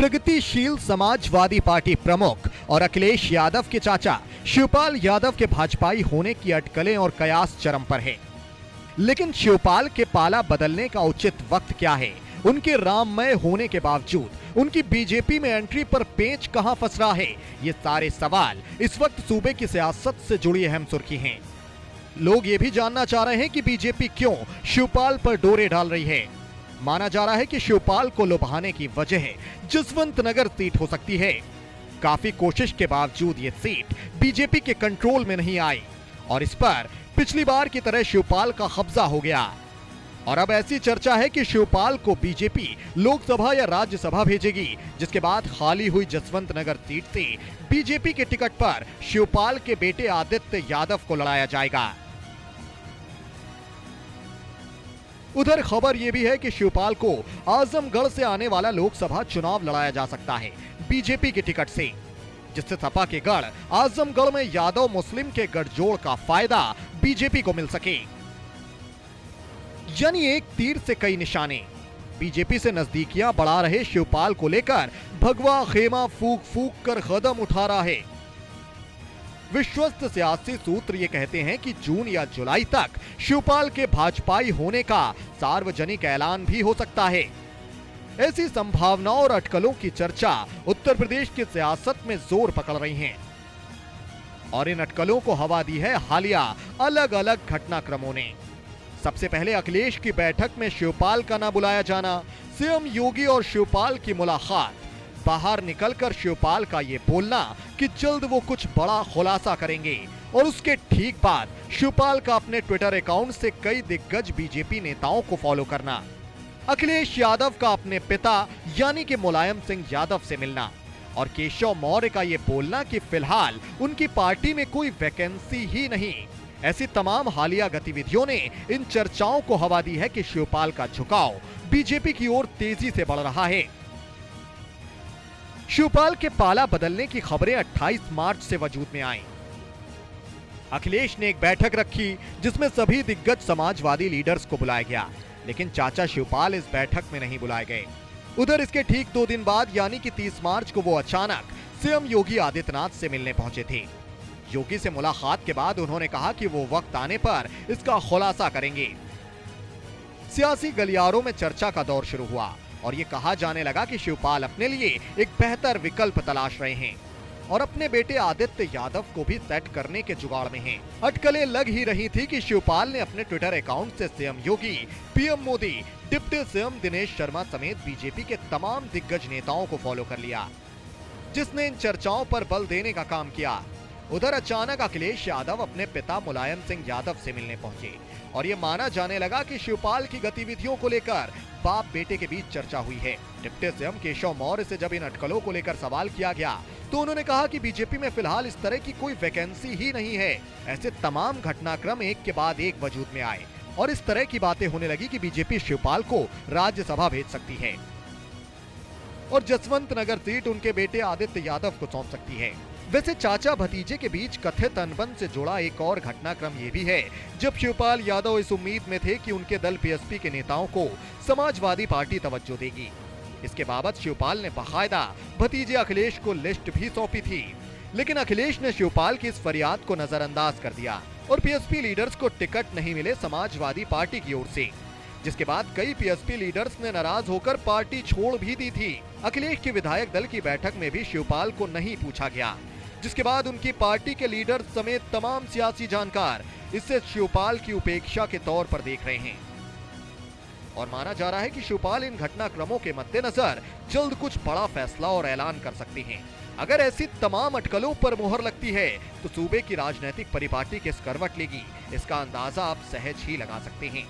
प्रगतिशील समाजवादी पार्टी प्रमुख और अखिलेश यादव के चाचा शिवपाल यादव के भाजपाई होने की अटकलें और कयास चरम पर है। लेकिन शिवपाल के पाला बदलने का उचित वक्त क्या है? उनके राममय होने के बावजूद उनकी बीजेपी में एंट्री पर पेंच कहां फंस रहा है? ये सारे सवाल इस वक्त सूबे की सियासत से जुड़ी अहम सुर्खी हैं। लोग ये भी जानना चाह रहे हैं कि बीजेपी क्यों शिवपाल पर डोरे डाल रही है। माना जा रहा है कि शिवपाल को लुभाने की वजह जसवंत नगर सीट हो सकती है। काफी कोशिश के बावजूद ये सीट बीजेपी के कंट्रोल में नहीं आई और इस पर पिछली बार की तरह शिवपाल का कब्जा हो गया। और अब ऐसी चर्चा है कि शिवपाल को बीजेपी लोकसभा या राज्यसभा भेजेगी, जिसके बाद खाली हुई जसवंत नगर सीट से बीजेपी के टिकट पर शिवपाल के बेटे आदित्य यादव को लड़ाया जाएगा। उधर खबर यह भी है कि शिवपाल को आजमगढ़ से आने वाला लोकसभा चुनाव लड़ाया जा सकता है बीजेपी के टिकट से, जिससे सपा के गढ़ आजमगढ़ में यादव मुस्लिम के गठजोड़ का फायदा बीजेपी को मिल सके। यानी एक तीर से कई निशाने। बीजेपी से नजदीकियां बढ़ा रहे शिवपाल को लेकर भगवा खेमा फूक फूक कर कदम उठा रहा है। विश्वस्त सियासी सूत्र ये कहते हैं कि जून या जुलाई तक शिवपाल के भाजपाई होने का सार्वजनिक ऐलान भी हो सकता है। ऐसी संभावनाओं और अटकलों की चर्चा उत्तर प्रदेश की सियासत में जोर पकड़ रही है और इन अटकलों को हवा दी है हालिया अलग अलग घटनाक्रमों ने। सबसे पहले अखिलेश की बैठक में शिवपाल का ना बुलाया जाना, सीएम योगी और शिवपाल की मुलाकात, बाहर निकलकर शिवपाल का ये बोलना कि जल्द वो कुछ बड़ा खुलासा करेंगे और उसके ठीक बाद शिवपाल का अपने ट्विटर अकाउंट से कई दिग्गज बीजेपी नेताओं को फॉलो करना, अखिलेश यादव का अपने पिता यानी कि मुलायम सिंह यादव से मिलना और केशव मौर्य का ये बोलना कि फिलहाल उनकी पार्टी में कोई वैकेंसी ही नहीं। ऐसी तमाम हालिया गतिविधियों ने इन चर्चाओं को हवा दी है कि शिवपाल का झुकाव बीजेपी की ओर तेजी से बढ़ रहा है। शिवपाल के पाला बदलने की खबरें 28 मार्च से वजूद में आईं। अखिलेश ने एक बैठक रखी जिसमें सभी दिग्गज समाजवादी लीडर्स को बुलाया गया, लेकिन चाचा शिवपाल इस बैठक में नहीं बुलाए गए। उधर इसके ठीक 2 दिन बाद यानी कि 30 मार्च को वो अचानक सीएम योगी आदित्यनाथ से मिलने पहुंचे थे। योगी से मुलाकात के बाद उन्होंने कहा कि वो वक्त आने पर इसका खुलासा करेंगे। सियासी गलियारों में चर्चा का दौर शुरू हुआ और ये कहा जाने लगा कि शिवपाल अपने लिए एक बेहतर विकल्प तलाश रहे हैं और अपने बेटे आदित्य यादव को भी सेट करने के जुगाड़ में हैं। अटकलें लग ही रही थी कि शिवपाल ने अपने ट्विटर अकाउंट से CM Yogi, PM Modi, deputy CM Dinesh Sharma समेत बीजेपी के तमाम दिग्गज नेताओं को फॉलो कर लिया, जिसने इन चर्चाओं पर बल देने का काम किया। उधर अचानक अखिलेश यादव अपने पिता मुलायम सिंह यादव से मिलने पहुंचे और ये माना जाने लगा कि शिवपाल की गतिविधियों को लेकर बाप बेटे के बीच चर्चा हुई है। डिप्टी सीएम केशव मौर्य से जब इन अटकलों को लेकर सवाल किया गया तो उन्होंने कहा कि बीजेपी में फिलहाल इस तरह की कोई वैकेंसी ही नहीं है। ऐसे तमाम घटनाक्रम एक के बाद एक वजूद में आए और इस तरह की बातें होने लगी कि बीजेपी शिवपाल को राज्यसभा भेज सकती है और जसवंत नगर सीट उनके बेटे आदित्य यादव को सौंप सकती है। वैसे चाचा भतीजे के बीच कथित अनबन से जुड़ा एक और घटनाक्रम ये भी है जब शिवपाल यादव इस उम्मीद में थे कि उनके दल पीएसपी के नेताओं को समाजवादी पार्टी तवज्जो देगी। इसके बाबत शिवपाल ने बाकायदा भतीजे अखिलेश को लिस्ट भी सौंपी थी, लेकिन अखिलेश ने शिवपाल की इस फरियाद को नजरअंदाज कर दिया और पीएसपी लीडर्स को टिकट नहीं मिले समाजवादी पार्टी की ओर से, जिसके बाद कई पीएसपी लीडर्स ने नाराज होकर पार्टी छोड़ भी दी थी। अखिलेश के विधायक दल की बैठक में भी शिवपाल को नहीं पूछा गया, जिसके बाद उनकी पार्टी के लीडर समेत तमाम सियासी जानकार इसे शिवपाल की उपेक्षा के तौर पर देख रहे हैं और माना जा रहा है कि शिवपाल इन घटनाक्रमों के मद्देनजर जल्द कुछ बड़ा फैसला और ऐलान कर सकते हैं। अगर ऐसी तमाम अटकलों पर मुहर लगती है तो सूबे की राजनीतिक परिपाटी किस करवट लेगी, इसका अंदाजा आप सहज ही लगा सकते हैं।